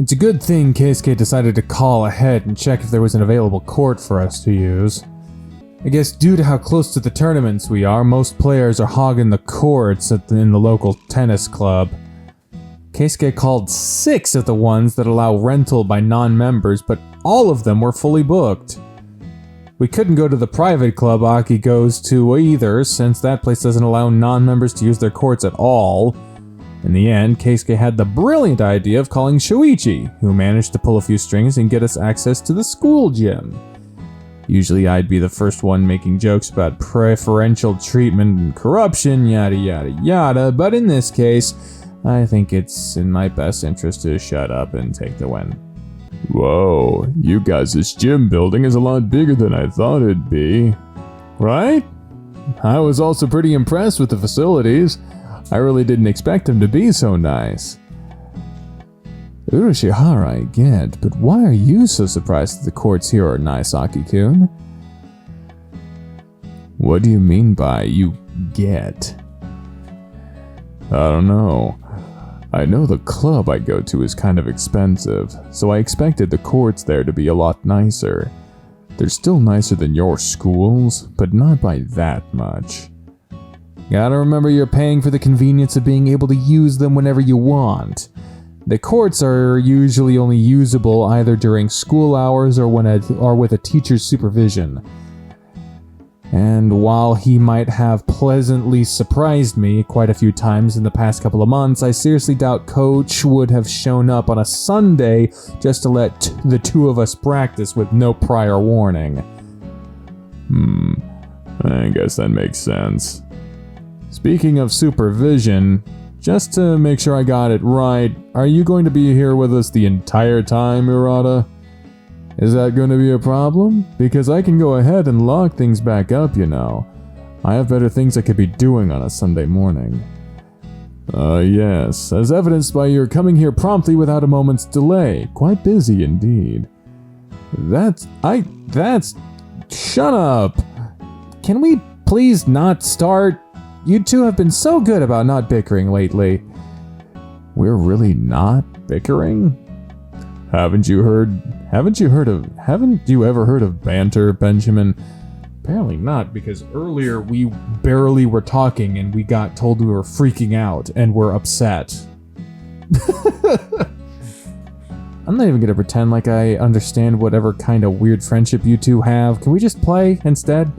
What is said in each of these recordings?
It's a good thing Keisuke decided to call ahead and check if there was an available court for us to use. I guess due to how close to the tournaments we are, most players are hogging the courts in the local tennis club. Keisuke called 6 of the ones that allow rental by non-members, but all of them were fully booked. We couldn't go to the private club Aki goes to either, since that place doesn't allow non-members to use their courts at all. In the end, Keisuke had the brilliant idea of calling Shuichi, who managed to pull a few strings and get us access to the school gym. Usually I'd be the first one making jokes about preferential treatment and corruption, yada yada yada, but in this case, I think it's in my best interest to shut up and take the win. Whoa, you guys' gym building is a lot bigger than I thought it'd be. Right? I was also pretty impressed with the facilities. I really didn't expect them to be so nice. Urashihara I get, but why are you so surprised that the courts here are nice, Aki-kun? What do you mean by you get? I don't know. I know the club I go to is kind of expensive, so I expected the courts there to be a lot nicer. They're still nicer than your schools, but not by that much. Gotta remember you're paying for the convenience of being able to use them whenever you want. The courts are usually only usable either during school hours or with a teacher's supervision. And while he might have pleasantly surprised me quite a few times in the past couple of months, I seriously doubt Coach would have shown up on a Sunday just to let the two of us practice with no prior warning. I guess that makes sense. Speaking of supervision, just to make sure I got it right, are you going to be here with us the entire time, Murata? Is that going to be a problem? Because I can go ahead and lock things back up, you know. I have better things I could be doing on a Sunday morning. Yes, as evidenced by your coming here promptly without a moment's delay. Quite busy indeed. Shut up! Can we please not start? You two have been so good about not bickering lately. We're really not bickering? Haven't you ever heard of banter, Benjamin? Apparently not, because earlier we barely were talking and we got told we were freaking out and we're upset. I'm not even gonna pretend like I understand whatever kind of weird friendship you two have. Can we just play instead?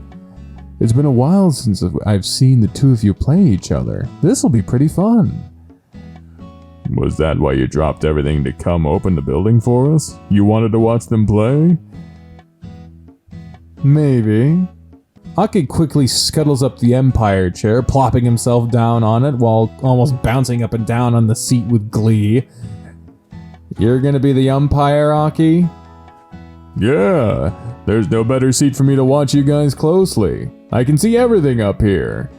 It's been a while since I've seen the two of you play each other. This'll be pretty fun. Was that why you dropped everything to come open the building for us? You wanted to watch them play? Maybe. Aki quickly scuttles up the Empire chair, plopping himself down on it while almost bouncing up and down on the seat with glee. You're gonna be the umpire, Aki? Yeah, there's no better seat for me to watch you guys closely. I can see everything up here.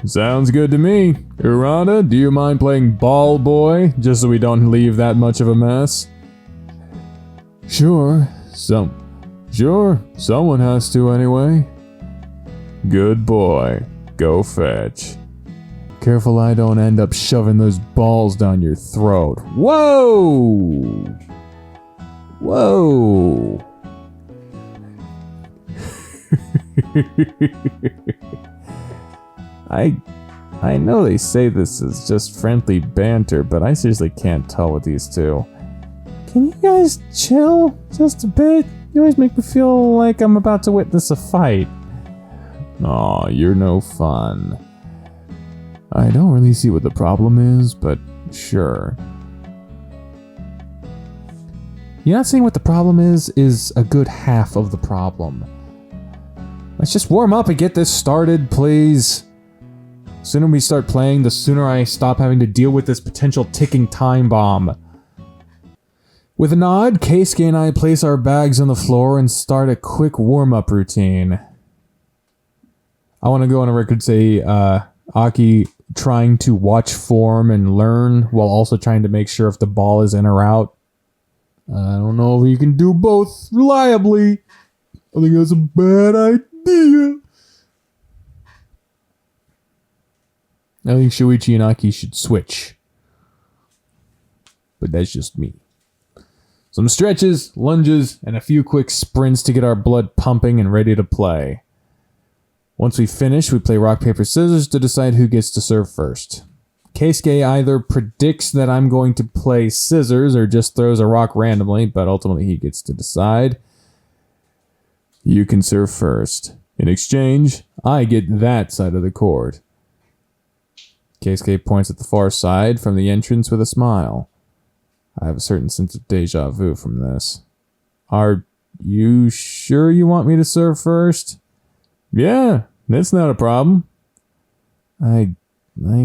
Sounds good to me. Urata, do you mind playing ball boy, just so we don't leave that much of a mess? Sure, someone has to anyway. Good boy. Go fetch. Careful I don't end up shoving those balls down your throat. Whoa! Whoa! I know they say this is just friendly banter, but I seriously can't tell with these two. Can you guys chill just a bit? You always make me feel like I'm about to witness a fight. Aw, you're no fun. I don't really see what the problem is, but sure. You're not seeing what the problem is a good half of the problem. Let's just warm up and get this started, please. The sooner we start playing, the sooner I stop having to deal with this potential ticking time bomb. With a nod, Keisuke and I place our bags on the floor and start a quick warm-up routine. I want to go on a record say Aki trying to watch form and learn while also trying to make sure if the ball is in or out. I don't know if you can do both reliably. I think that's a bad idea. I think Shuichi and Aki should switch. But that's just me. Some stretches, lunges, and a few quick sprints to get our blood pumping and ready to play. Once we finish, we play rock, paper, scissors to decide who gets to serve first. Keisuke either predicts that I'm going to play scissors or just throws a rock randomly, but ultimately he gets to decide. You can serve first. In exchange, I get that side of the court. Keisuke points at the far side from the entrance with a smile. I have a certain sense of deja vu from this. Are you sure you want me to serve first? Yeah, that's not a problem. I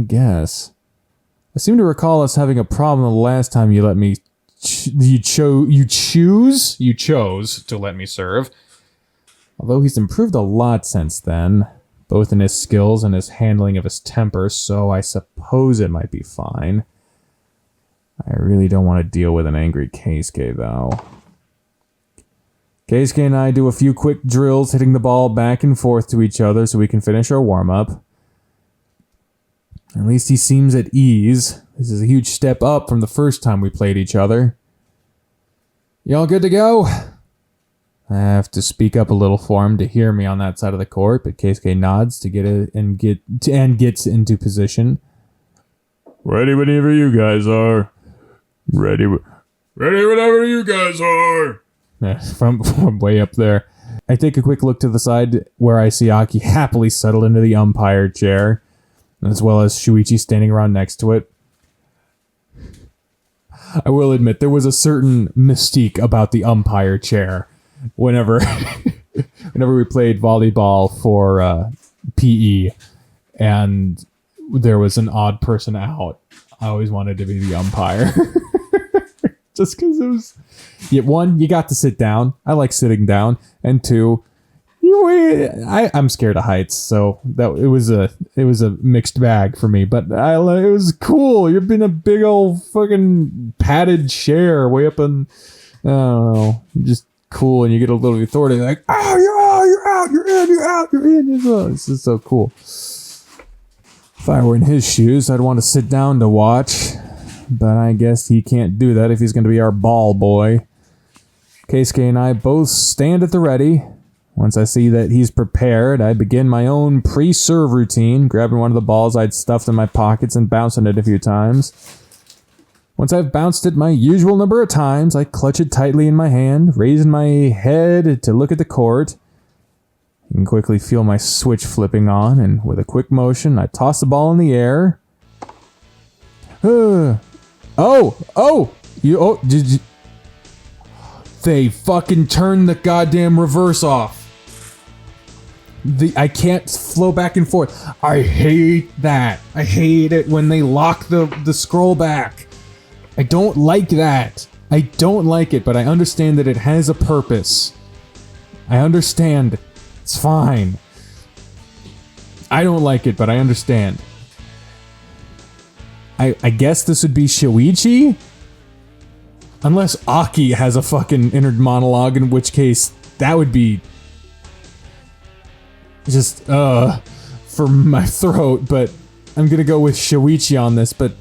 guess. I seem to recall us having a problem the last time you let me... You chose to let me serve. Although he's improved a lot since then, both in his skills and his handling of his temper, so I suppose it might be fine. I really don't want to deal with an angry Keisuke, though. Keisuke and I do a few quick drills, hitting the ball back and forth to each other so we can finish our warm-up. At least he seems at ease. This is a huge step up from the first time we played each other. Y'all good to go? I have to speak up a little for him to hear me on that side of the court, but Keisuke nods to gets into position. Ready whenever you guys are. Ready whenever you guys are. From way up there. I take a quick look to the side where I see Aki happily settled into the umpire chair, as well as Shuichi standing around next to it. I will admit, there was a certain mystique about the umpire chair. Whenever we played volleyball for PE and there was an odd person out, I always wanted to be the umpire. Just because it was... One, you got to sit down. I like sitting down. And two, I'm scared of heights, so it was a mixed bag for me. But it was cool. You're in a big old fucking padded chair way up in... I don't know. Just... cool, and you get a little authority like, you're out, you're in. This is so cool. If I were in his shoes, I'd want to sit down to watch, but I guess he can't do that if he's going to be our ball boy. Keisuke and I both stand at the ready. Once I see that he's prepared, I begin my own pre-serve routine, grabbing one of the balls I'd stuffed in my pockets and bouncing it a few times. Once I've bounced it my usual number of times, I clutch it tightly in my hand, raising my head to look at the court. You can quickly feel my switch flipping on, and with a quick motion, I toss the ball in the air. Did you... They fucking turned the goddamn reverse off. I can't flow back and forth. I hate that. I hate it when they lock the scroll back. I don't like that. I don't like it, but I understand that it has a purpose. I understand. It's fine. I don't like it, but I understand. I guess this would be Shuichi? Unless Aki has a fucking inner monologue, in which case that would be just, for my throat, but I'm gonna go with Shuichi on this, but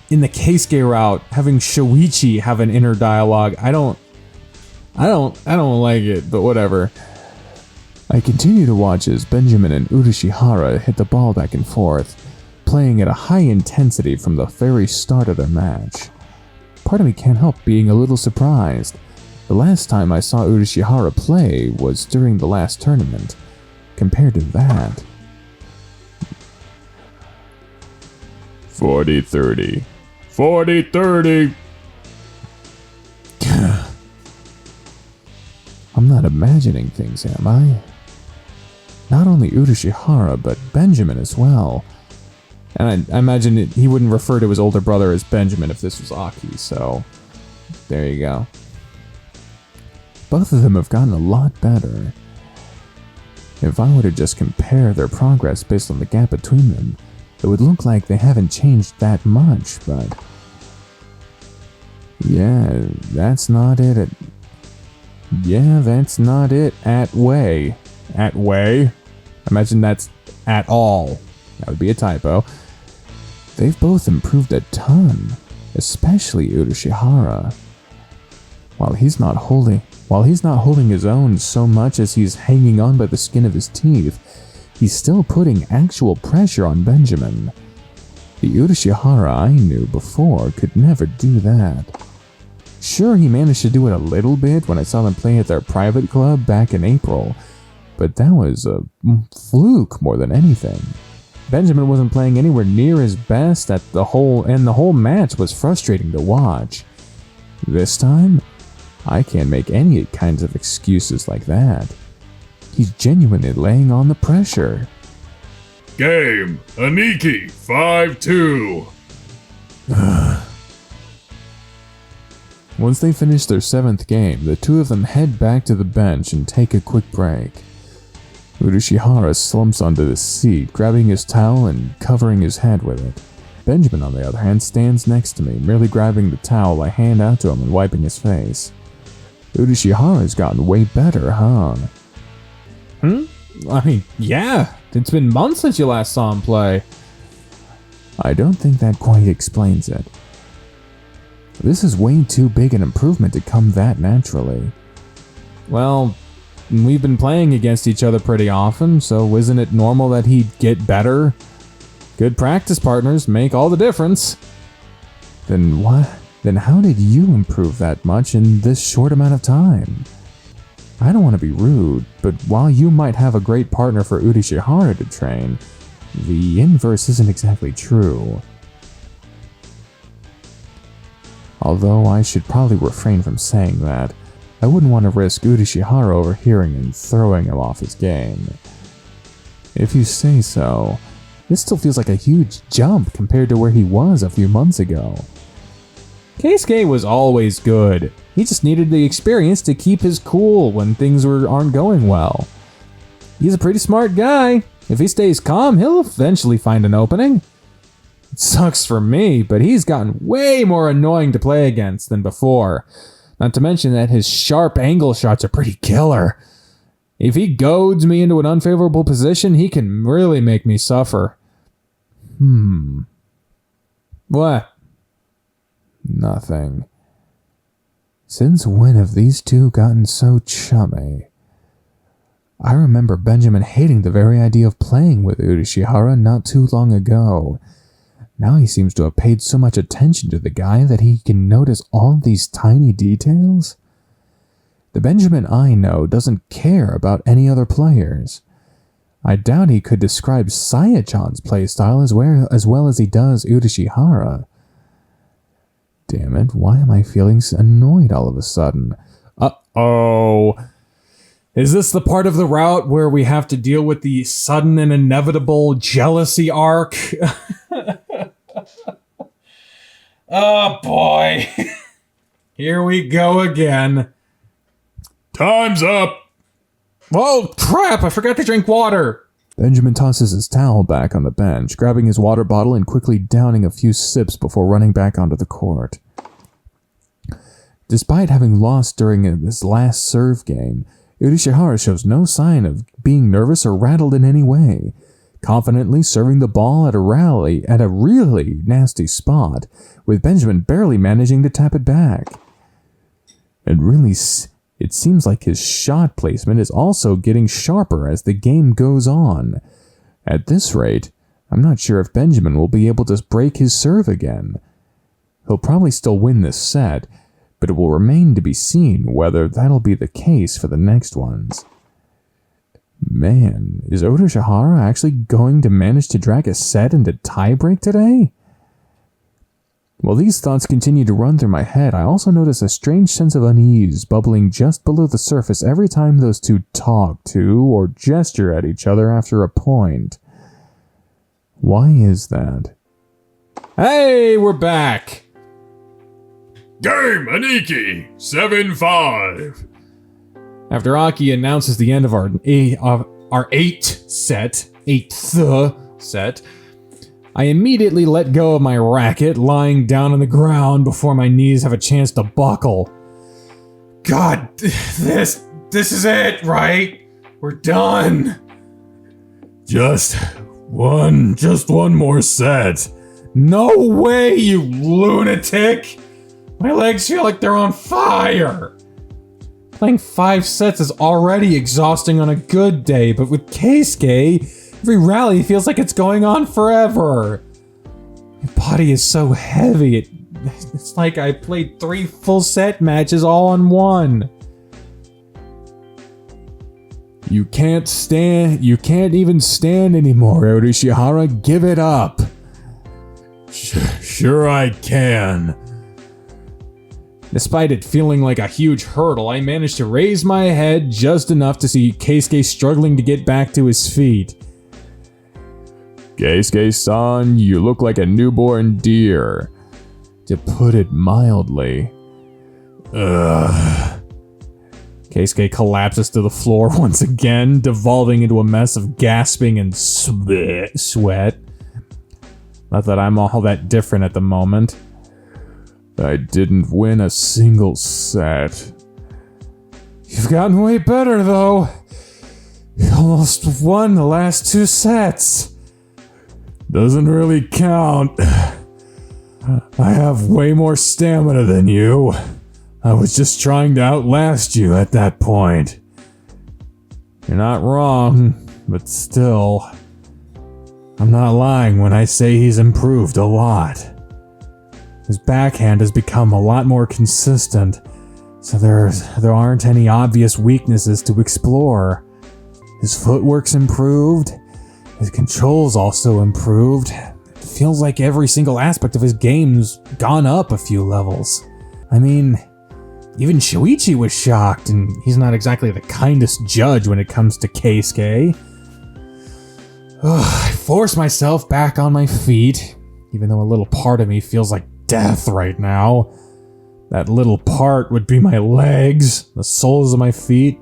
in the Keisuke route, having Shuichi have an inner dialogue, I don't like it, but whatever. I continue to watch as Benjamin and Urashihara hit the ball back and forth, playing at a high intensity from the very start of their match. Part of me can't help being a little surprised. The last time I saw Urashihara play was during the last tournament. Compared to that... 40-30. 40-30! I'm not imagining things, am I? Not only Urashihara, but Benjamin as well. And I imagine he wouldn't refer to his older brother as Benjamin if this was Aki, so... there you go. Both of them have gotten a lot better. If I were to just compare their progress based on the gap between them, it would look like they haven't changed that much, but... yeah, that's not it. That's not it at way. At way? Imagine that's at all. That would be a typo. They've both improved a ton, especially Urashihara. While he's not holding his own so much as he's hanging on by the skin of his teeth, he's still putting actual pressure on Benjamin. The Urashihara I knew before could never do that. Sure, he managed to do it a little bit when I saw them play at their private club back in April, but that was a fluke more than anything. Benjamin wasn't playing anywhere near his best and the whole match was frustrating to watch. This time, I can't make any kinds of excuses like that. He's genuinely laying on the pressure. Game, Aniki, 5-2. Once they finish their 7th game, the two of them head back to the bench and take a quick break. Urashihara slumps onto the seat, grabbing his towel and covering his head with it. Benjamin, on the other hand, stands next to me, merely grabbing the towel I hand out to him and wiping his face. Urashihara's gotten way better, huh? I mean, yeah. It's been months since you last saw him play. I don't think that quite explains it. This is way too big an improvement to come that naturally. Well, we've been playing against each other pretty often, so isn't it normal that he'd get better? Good practice partners make all the difference. Then what? Then how did you improve that much in this short amount of time? I don't want to be rude, but while you might have a great partner for Urashihara to train, the inverse isn't exactly true. Although I should probably refrain from saying that, I wouldn't want to risk Urashihara overhearing and throwing him off his game. If you say so, this still feels like a huge jump compared to where he was a few months ago. Keisuke was always good. He just needed the experience to keep his cool when things aren't going well. He's a pretty smart guy. If he stays calm, he'll eventually find an opening. It sucks for me, but he's gotten way more annoying to play against than before. Not to mention that his sharp angle shots are pretty killer. If he goads me into an unfavorable position, he can really make me suffer. What? Nothing. Since when have these two gotten so chummy? I remember Benjamin hating the very idea of playing with Urashihara not too long ago. Now he seems to have paid so much attention to the guy that he can notice all these tiny details. The Benjamin I know doesn't care about any other players. I doubt he could describe Saya-chan's playstyle as well as he does Urashihara. Damn it, why am I feeling annoyed all of a sudden? Uh-oh. Is this the part of the route where we have to deal with the sudden and inevitable jealousy arc? Oh boy. Here we go again. Time's up. Oh crap, I forgot to drink water. Benjamin tosses his towel back on the bench, grabbing his water bottle and quickly downing a few sips before running back onto the court. Despite having lost during this last serve game, Urashihara shows no sign of being nervous or rattled in any way, confidently serving the ball at a really nasty spot, with Benjamin barely managing to tap it back. And really, it seems like his shot placement is also getting sharper as the game goes on. At this rate, I'm not sure if Benjamin will be able to break his serve again. He'll probably still win this set, but it will remain to be seen whether that'll be the case for the next ones. Man, is Urashihara actually going to manage to drag a set into tiebreak today? While these thoughts continue to run through my head, I also notice a strange sense of unease bubbling just below the surface every time those two talk to or gesture at each other after a point. Why is that? Hey, we're back. Game, Aniki, 7-5. After Aki announces the end of our eighth set, I immediately let go of my racket, lying down on the ground before my knees have a chance to buckle. God, this is it, right? We're done. Just one more set. No way, you lunatic! My legs feel like they're on fire! Playing 5 sets is already exhausting on a good day, but with Keisuke, every rally feels like it's going on forever. My body is so heavy, it's like I played 3 full set matches all in one. You can't even stand anymore, Urashihara. Give it up. Sure I can. Despite it feeling like a huge hurdle, I managed to raise my head just enough to see Keisuke struggling to get back to his feet. Keisuke-san, you look like a newborn deer, to put it mildly. Keisuke collapses to the floor once again, devolving into a mess of gasping and sweat. Not that I'm all that different at the moment. I didn't win a single set. You've gotten way better, though. You almost won the last 2 sets. Doesn't really count. I have way more stamina than you. I was just trying to outlast you at that point. You're not wrong, but still. I'm not lying when I say he's improved a lot. His backhand has become a lot more consistent, so there aren't any obvious weaknesses to explore. His footwork's improved, his control's also improved. It feels like every single aspect of his game's gone up a few levels. I mean, even Shuichi was shocked, and he's not exactly the kindest judge when it comes to Keisuke. I force myself back on my feet, even though a little part of me feels like death right now. That little part would be my legs, the soles of my feet,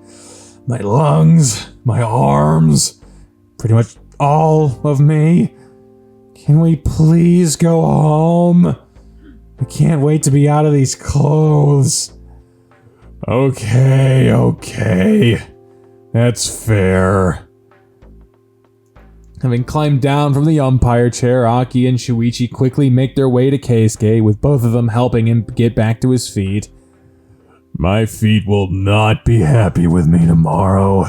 my lungs, my arms, pretty much all of me. Can we please go home? I can't wait to be out of these clothes. Okay. That's fair. Having climbed down from the umpire chair, Aki and Shuichi quickly make their way to Keisuke, with both of them helping him get back to his feet. My feet will not be happy with me tomorrow.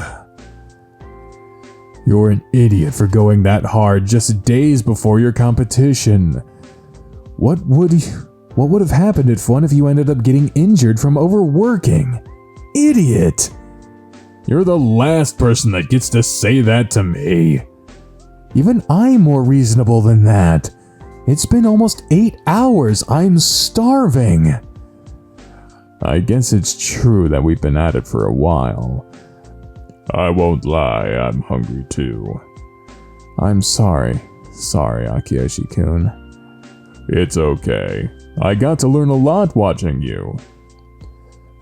You're an idiot for going that hard just days before your competition. What would have happened at Fun if you ended up getting injured from overworking? Idiot! You're the last person that gets to say that to me. Even I'm more reasonable than that. It's been almost 8 hours. I'm starving. I guess it's true that we've been at it for a while. I won't lie, I'm hungry too. I'm sorry. Sorry, Akiyoshi-kun. It's okay. I got to learn a lot watching you.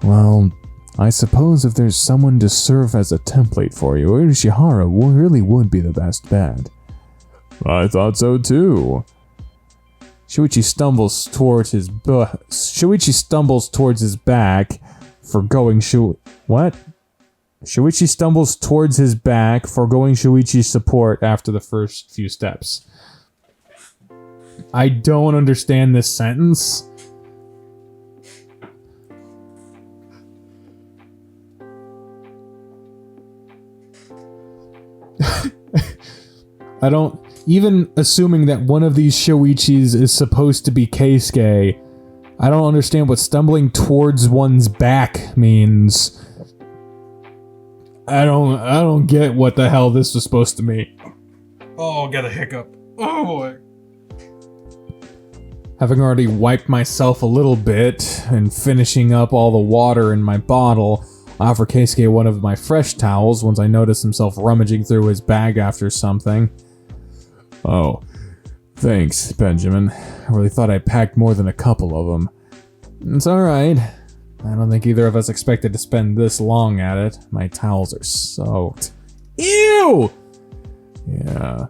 Well, I suppose if there's someone to serve as a template for you, Urashihara really would be the best bet. I thought so too. Shuichi stumbles towards his back for going Shuichi stumbles towards his back, foregoing Shuichi's support after the first few steps. I don't understand this sentence. I don't... Even assuming that one of these Shuichis is supposed to be Keisuke, I don't understand what stumbling towards one's back means. I don't get what the hell this was supposed to mean. Oh, got a hiccup. Oh boy. Having already wiped myself a little bit and finishing up all the water in my bottle, I offer Keisuke one of my fresh towels once I notice himself rummaging through his bag after something. Oh, thanks, Benjamin. I really thought I packed more than a couple of them. It's alright. I don't think either of us expected to spend this long at it. My towels are soaked. Ew! Yeah.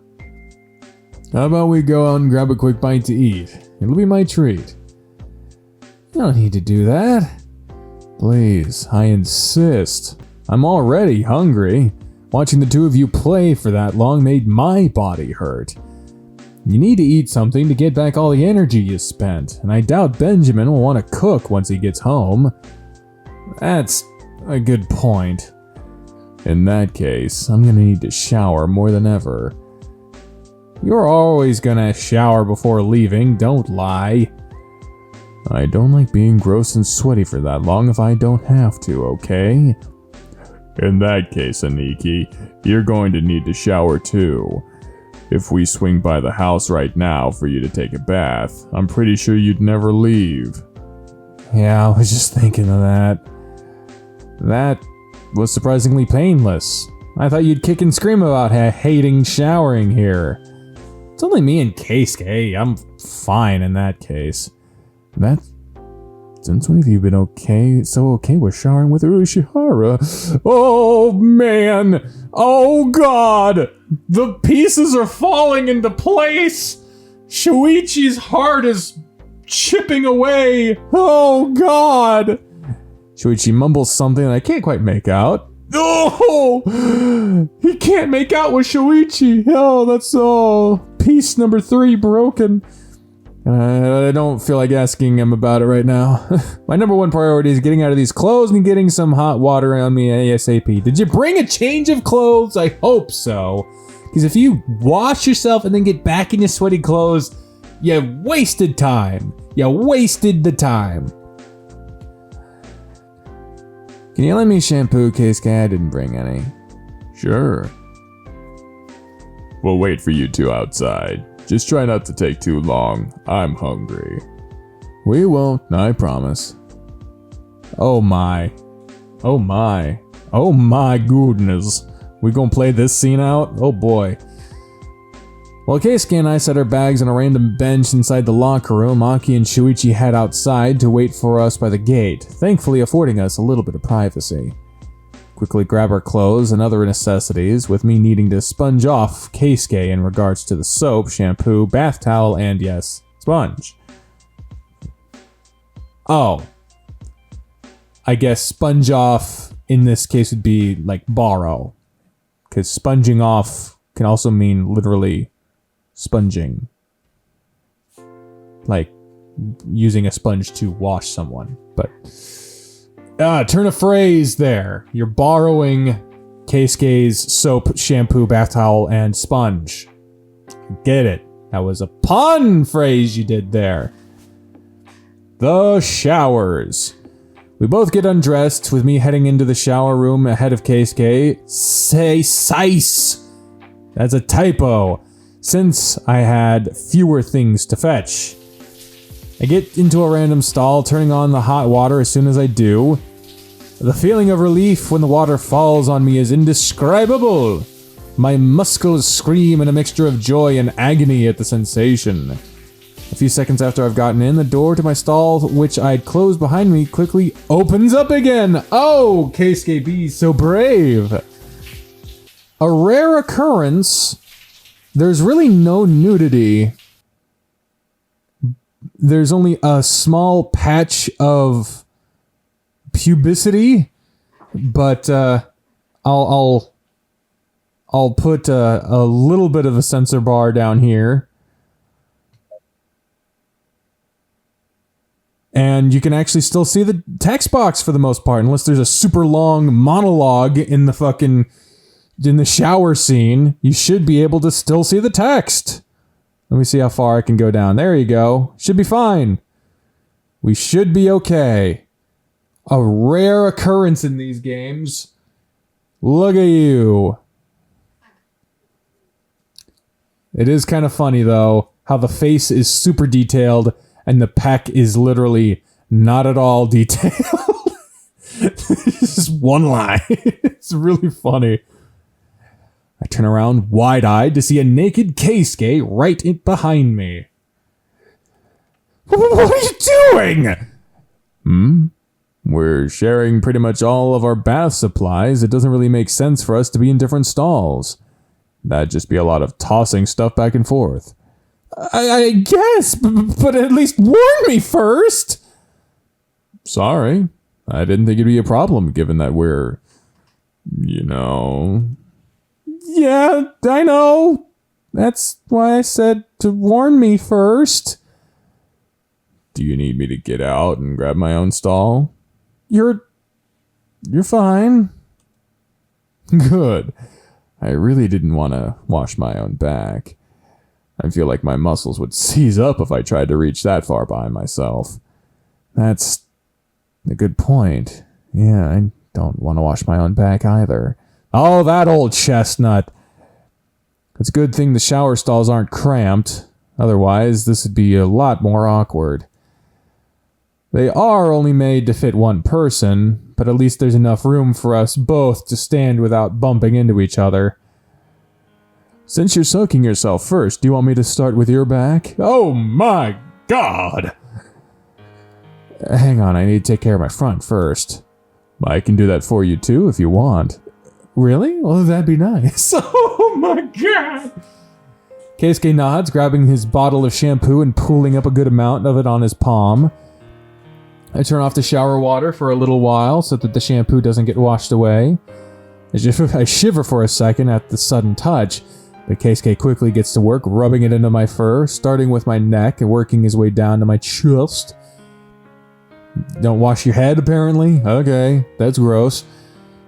How about we go out and grab a quick bite to eat? It'll be my treat. You don't need to do that. Please, I insist. I'm already hungry. Watching the two of you play for that long made my body hurt. You need to eat something to get back all the energy you spent, and I doubt Benjamin will want to cook once he gets home. That's a good point. In that case, I'm gonna need to shower more than ever. You're always gonna shower before leaving, don't lie. I don't like being gross and sweaty for that long if I don't have to, okay? In that case, Aniki, you're going to need to shower too. If we swing by the house right now for you to take a bath, I'm pretty sure you'd never leave. Yeah, I was just thinking of that. That was surprisingly painless. I thought you'd kick and scream about hating showering here. It's only me and Keisuke. I'm fine in that case. Since when have you been okay with showering with Urushihara? Oh man! Oh god! The pieces are falling into place! Shuichi's heart is chipping away! Oh god! Shuichi mumbles something that I can't quite make out. Oh! He can't make out with Shuichi! Oh, that's piece number 3 broken. I don't feel like asking him about it right now. My number 1 priority is getting out of these clothes and getting some hot water on me ASAP. Did you bring a change of clothes? I hope so. Because if you wash yourself and then get back in your sweaty clothes, you wasted time. You wasted the time. Can you lend me shampoo, Keisuke? I didn't bring any. Sure. We'll wait for you two outside. Just try not to take too long. I'm hungry. We won't, I promise. Oh my. Oh my. Oh my goodness. We gonna play this scene out? Oh boy. While Keisuke and I set our bags on a random bench inside the locker room, Aki and Shuichi head outside to wait for us by the gate, thankfully affording us a little bit of privacy. Quickly grab our clothes and other necessities, with me needing to sponge off Keisuke in regards to the soap, shampoo, bath towel, and yes, sponge. Oh. I guess sponge off in this case would be like borrow. Because sponging off can also mean literally sponging. Like using a sponge to wash someone. But turn a phrase there. You're borrowing Keisuke's soap, shampoo, bath towel, and sponge. Get it. That was a pun phrase you did there. The showers. We both get undressed, with me heading into the shower room ahead of Keisuke. Say size. That's a typo, since I had fewer things to fetch. I get into a random stall, turning on the hot water as soon as I do. The feeling of relief when the water falls on me is indescribable. My muscles scream in a mixture of joy and agony at the sensation. A few seconds after I've gotten in, the door to my stall, which I'd closed behind me, quickly opens up again. Oh, Keisuke be so brave. A rare occurrence. There's really no nudity. There's only a small patch of pubicity, but I'll put a little bit of a censor bar down here, and you can actually still see the text box for the most part, unless there's a super long monologue in the shower scene. You should be able to still see the text. Let me see how far I can go down. There you go. Should be fine. We should be okay. A rare occurrence in these games. Look at you. It is kind of funny, though, how the face is super detailed and the peck is literally not at all detailed. It's just one line. It's really funny. I turn around wide-eyed to see a naked Keisuke right behind me. What are you doing? We're sharing pretty much all of our bath supplies. It doesn't really make sense for us to be in different stalls. That'd just be a lot of tossing stuff back and forth. I guess, but at least warn me first. Sorry. I didn't think it'd be a problem, given that we're, Yeah, I know. That's why I said to warn me first. Do you need me to get out and grab my own stall? You're fine. Good. I really didn't want to wash my own back. I feel like my muscles would seize up if I tried to reach that far behind myself. That's a good point. Yeah, I don't want to wash my own back either. Oh, that old chestnut. It's a good thing the shower stalls aren't cramped. Otherwise, this would be a lot more awkward. They are only made to fit one person, but at least there's enough room for us both to stand without bumping into each other. Since you're soaking yourself first, do you want me to start with your back? Oh my god! Hang on, I need to take care of my front first. I can do that for you too if you want. Really? Well, that'd be nice. Oh my god! Keisuke nods, grabbing his bottle of shampoo and pooling up a good amount of it on his palm. I turn off the shower water for a little while so that the shampoo doesn't get washed away. I shiver for a second at the sudden touch, but Keisuke quickly gets to work rubbing it into my fur, starting with my neck and working his way down to my chest. Don't wash your head, apparently? Okay, that's gross.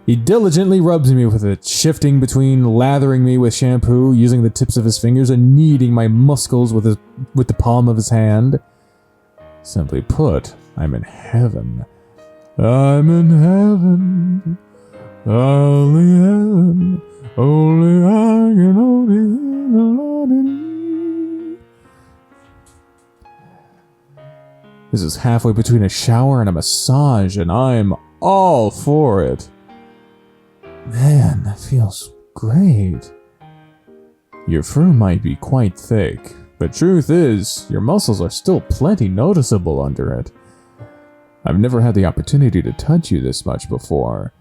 He diligently rubs me with it, shifting between lathering me with shampoo, using the tips of his fingers, and kneading my muscles with the palm of his hand. Simply put, I'm in heaven. I'm in heaven. Only heaven. Only I can only. This is halfway between a shower and a massage, and I'm all for it. Man, that feels great. Your fur might be quite thick, but truth is, your muscles are still plenty noticeable under it. I've never had the opportunity to touch you this much before,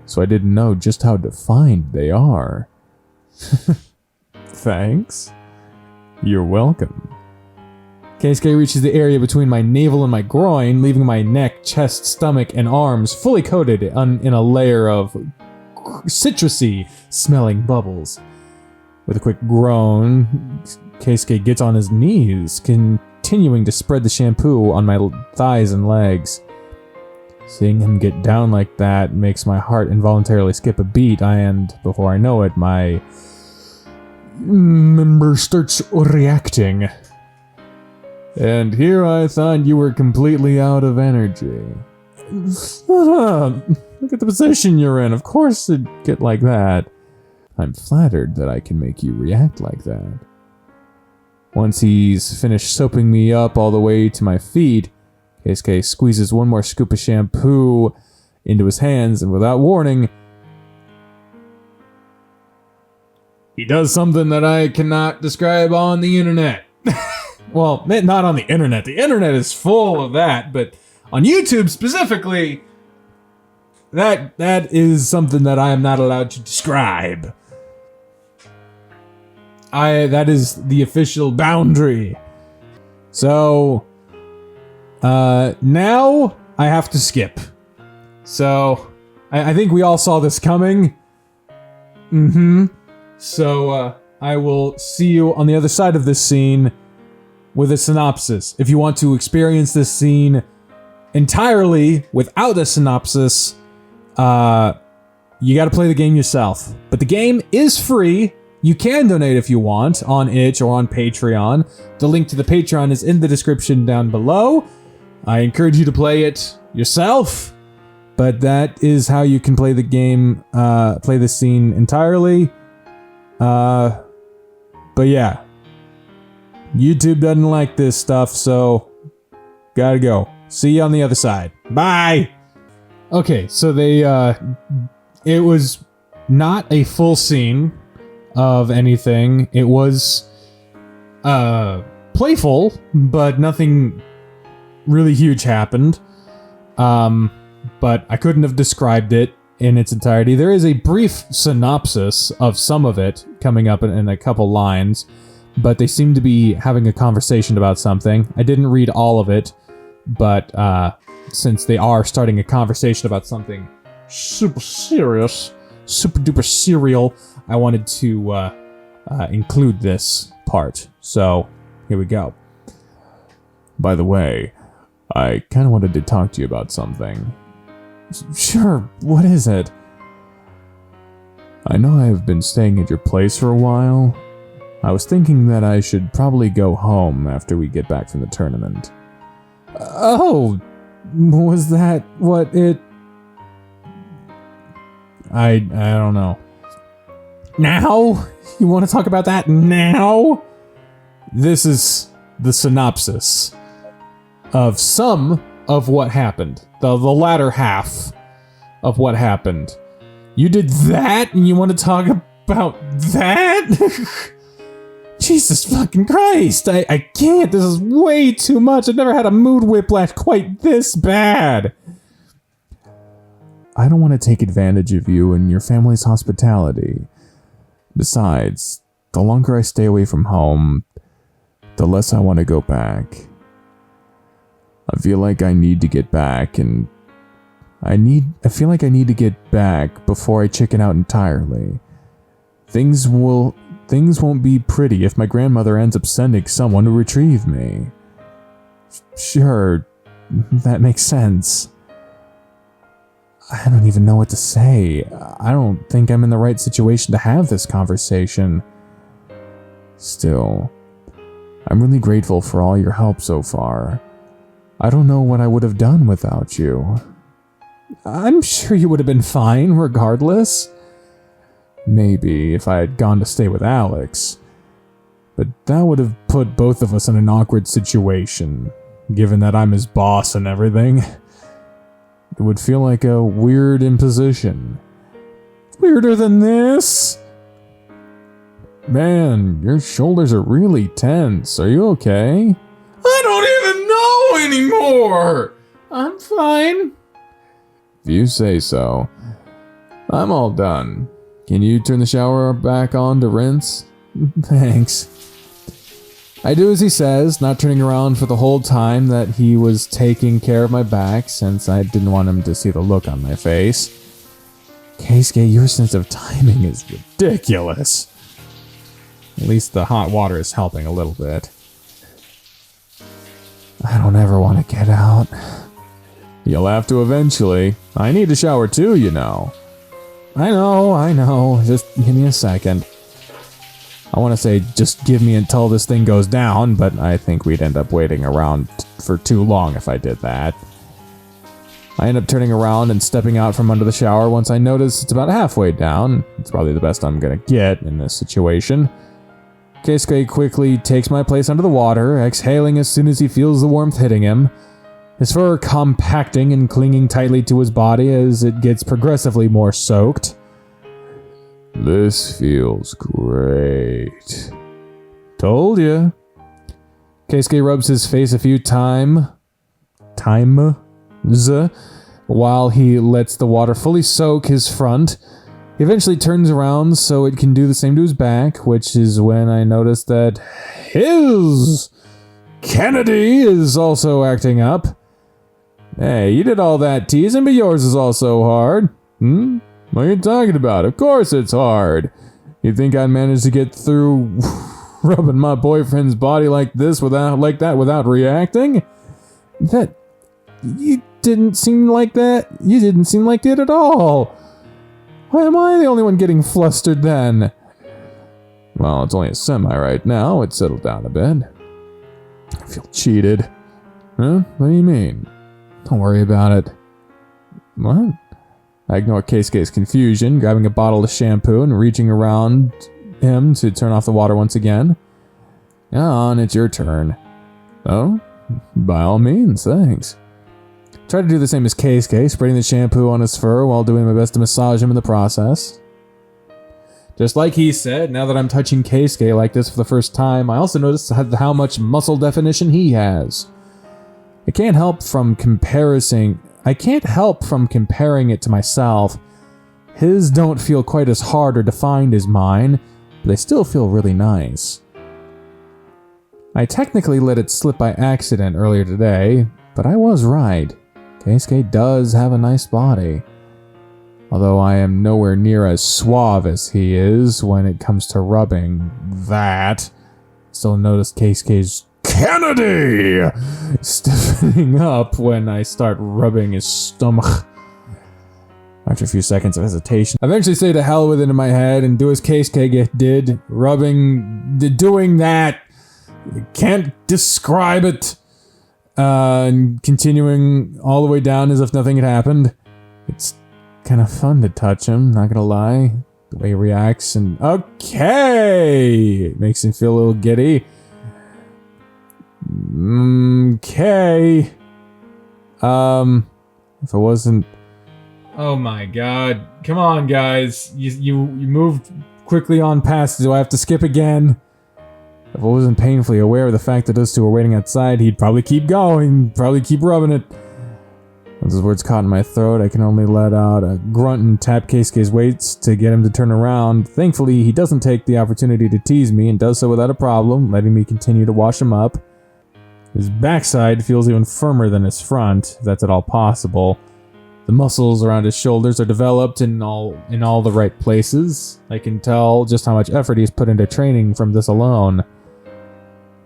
so I didn't know just how defined they are. Thanks. You're welcome. Keisuke reaches the area between my navel and my groin, leaving my neck, chest, stomach, and arms fully coated in a layer of citrusy smelling bubbles. With a quick groan, Keisuke gets on his knees, continuing to spread the shampoo on my thighs and legs. Seeing him get down like that makes my heart involuntarily skip a beat, and before I know it, my member starts reacting. And here I thought you were completely out of energy. Look at the position you're in. Of course it'd get like that. I'm flattered that I can make you react like that. Once he's finished soaping me up all the way to my feet, Keisuke squeezes one more scoop of shampoo into his hands, and without warning, He does something that I cannot describe on the internet. Well, not on the internet. The internet is full of that, but on YouTube specifically, that is something that I am not allowed to describe. That is the official boundary. So, now I have to skip. So, I think we all saw this coming. So, I will see you on the other side of this scene with a synopsis. If you want to experience this scene entirely without a synopsis, you gotta play the game yourself. But the game is free. You can donate if you want on itch or on Patreon. The link to the Patreon is in the description down below. I encourage you to play it yourself, but that is how you can play the game, play the scene entirely. But yeah, YouTube doesn't like this stuff, so gotta go. See you on the other side. Bye! Okay, so it was not a full scene of anything. It was, playful, but nothing really huge happened. But I couldn't have described it in its entirety. There is a brief synopsis of some of it coming up in a couple lines, but they seem to be having a conversation about something. I didn't read all of it, but since they are starting a conversation about something super serious, super duper serial, I wanted to include this part. So, here we go. By the way, I kind of wanted to talk to you about something. Sure, what is it? I know I have been staying at your place for a while. I was thinking that I should probably go home after we get back from the tournament. Oh, was that what it... I don't know. Now? You want to talk about that now? This is the synopsis of some of what happened. The latter half of what happened. You did that and you want to talk about that? Jesus fucking Christ. I can't. This is way too much. I've never had a mood whiplash quite this bad. I don't want to take advantage of you and your family's hospitality. Besides, the longer I stay away from home, the less I want to go back. I feel like I need to get back, and I feel like I need to get back before I chicken out entirely. Things won't be pretty if my grandmother ends up sending someone to retrieve me. Sure, that makes sense. I don't even know what to say. I don't think I'm in the right situation to have this conversation. Still, I'm really grateful for all your help so far. I don't know what I would have done without you. I'm sure you would have been fine regardless. Maybe if I had gone to stay with Alex. But that would have put both of us in an awkward situation, given that I'm his boss and everything. It would feel like a weird imposition. Weirder than this? Man, your shoulders are really tense. Are you okay? I don't even know anymore! I'm fine. If you say so. I'm all done. Can you turn the shower back on to rinse? Thanks. I do as he says, not turning around for the whole time that he was taking care of my back, since I didn't want him to see the look on my face. Keisuke, your sense of timing is ridiculous. At least the hot water is helping a little bit. I don't ever want to get out. You'll have to eventually. I need to shower too, you know. I know. Just give me a second. I want to say just give me until this thing goes down, but I think we'd end up waiting around for too long if I did that. I end up turning around and stepping out from under the shower once I notice it's about halfway down. It's probably the best I'm gonna get in this situation. Keisuke quickly takes my place under the water, exhaling as soon as he feels the warmth hitting him. His fur compacting and clinging tightly to his body as it gets progressively more soaked. This feels great. Told ya. Keisuke rubs his face a few times while he lets the water fully soak his front. He eventually turns around so it can do the same to his back, which is when I notice that his Kennedy is also acting up. Hey, you did all that teasing, but yours is also hard. What are you talking about? Of course it's hard. You think I'd manage to get through rubbing my boyfriend's body like that without reacting? That... You didn't seem like that. You didn't seem like it at all. Why am I the only one getting flustered then? Well, it's only a semi right now. It's settled down a bit. I feel cheated. Huh? What do you mean? Don't worry about it. What? I ignore Keisuke's confusion, grabbing a bottle of shampoo and reaching around him to turn off the water once again. On, it's your turn. Oh? By all means, thanks. Try to do the same as Keisuke, spreading the shampoo on his fur while doing my best to massage him in the process. Just like he said, now that I'm touching Keisuke like this for the first time, I also notice how much muscle definition he has. I can't help from comparing it to myself. His don't feel quite as hard or defined as mine, but they still feel really nice. I technically let it slip by accident earlier today, but I was right. Keisuke does have a nice body. Although I am nowhere near as suave as he is when it comes to rubbing that. Still notice Keisuke's Kennedy stiffening up when I start rubbing his stomach. After a few seconds of hesitation, I eventually say to hell with it in my head and do as Keisuke did, doing that. Can't describe it. And continuing all the way down as if nothing had happened. It's kind of fun to touch him, not gonna lie. The way he reacts and okay, it makes him feel a little giddy. Okay. If it wasn't. Oh my god! Come on, guys! You moved quickly on past. Do I have to skip again? If I wasn't painfully aware of the fact that those two were waiting outside, he'd probably keep going, probably keep rubbing it. Once his words caught in my throat, I can only let out a grunt and tap Keisuke's weights to get him to turn around. Thankfully, he doesn't take the opportunity to tease me and does so without a problem, letting me continue to wash him up. His backside feels even firmer than his front, if that's at all possible. The muscles around his shoulders are developed in all the right places. I can tell just how much effort he's put into training from this alone.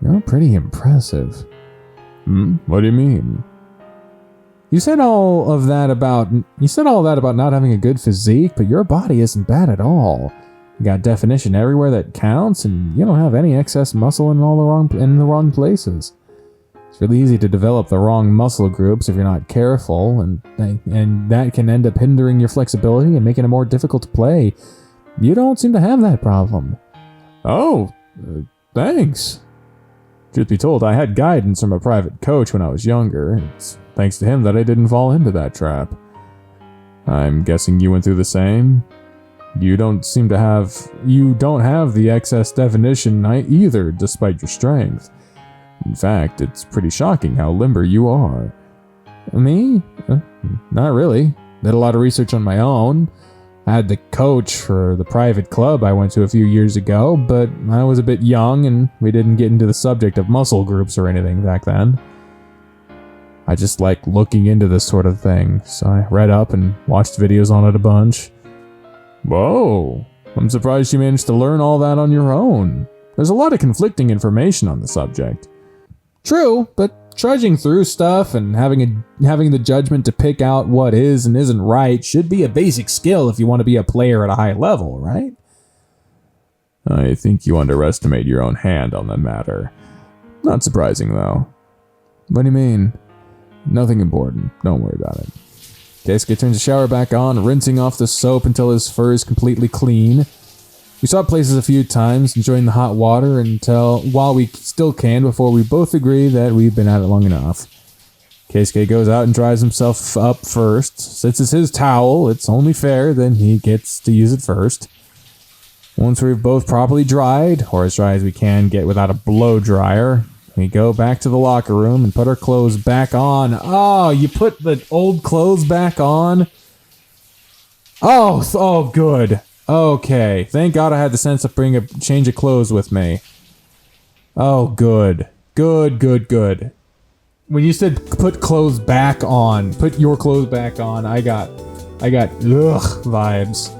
You're pretty impressive. What do you mean? You said all that about not having a good physique, but your body isn't bad at all. You got definition everywhere that counts, and you don't have any excess muscle in the wrong places. It's really easy to develop the wrong muscle groups if you're not careful, and that can end up hindering your flexibility and making it more difficult to play. You don't seem to have that problem. Oh, thanks. Truth be told, I had guidance from a private coach when I was younger. It's thanks to him that I didn't fall into that trap. I'm guessing you went through the same? You don't have the excess definition either, despite your strength. In fact, it's pretty shocking how limber you are. Me? Not really. Did a lot of research on my own. I had the coach for the private club I went to a few years ago, but I was a bit young and we didn't get into the subject of muscle groups or anything back then. I just like looking into this sort of thing, so I read up and watched videos on it a bunch. Whoa, I'm surprised you managed to learn all that on your own. There's a lot of conflicting information on the subject. True, but trudging through stuff and having the judgment to pick out what is and isn't right should be a basic skill if you want to be a player at a high level, right? I think you underestimate your own hand on the matter. Not surprising, though. What do you mean? Nothing important. Don't worry about it. Keisuke turns the shower back on, rinsing off the soap until his fur is completely clean. We swapped places a few times, enjoying the hot water while we still can before we both agree that we've been at it long enough. Keisuke goes out and dries himself up first. Since it's his towel, it's only fair that he gets to use it first. Once we've both properly dried, or as dry as we can get without a blow dryer, we go back to the locker room and put our clothes back on. Oh, you put the old clothes back on? Oh, good. Okay, thank God I had the sense to bring a change of clothes with me. Oh, good. Good. When you said put clothes back on, put your clothes back on, I got vibes.